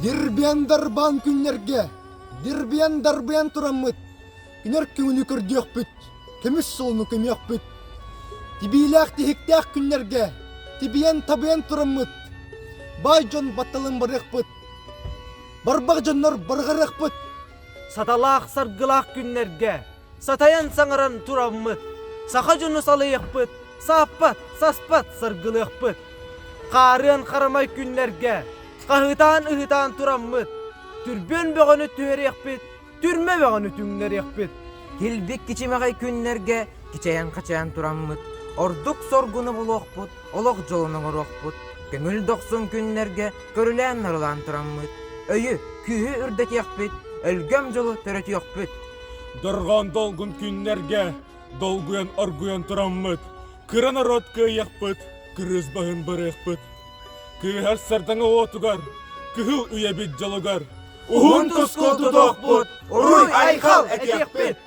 Дирбиян дарбан күннерге, дирбиян дарбиян тураммыт. Күнер күңүнү көрдүөкпүт, кемис солуну көмөкпүт. Тибилээх тихиктээх күннерге, тибиян табыян тураммыт. Бай жон батталын барыакпыт. Барбак жоннор баргаракпыт. Саталаах саргылаах күннерге, сатаян саңаран тураммыт. Саха жону салыйықпыт, саппат, саспат саргылыақпыт. Қарыан қарамай күннерге, қағытан тураммыт. Түрбен бөғіні түйерекпіт, түрме бөғіні түңнерекпіт. Келбек кичемағай күннерге, кичаян тураммыт. Ордук соргуны болуақпыт, олық жолының ұрақпыт. Көңіл доқсын күннерге, көрілен нарылан тураммыт. Өйі, күйі үрдет яқпыт, өлгөм жолу төрөт яқпыт. Дырған долгун күннерге, долгуян оргуян тураммыт. Кыран орот кыйяқпыт, кырыз бағын барыақпыт. Кыйхар сардаңа отугар, кыхыл үйебит жолугар. Ухун тускул тудоқпыт, уруй айқал әтекпіт.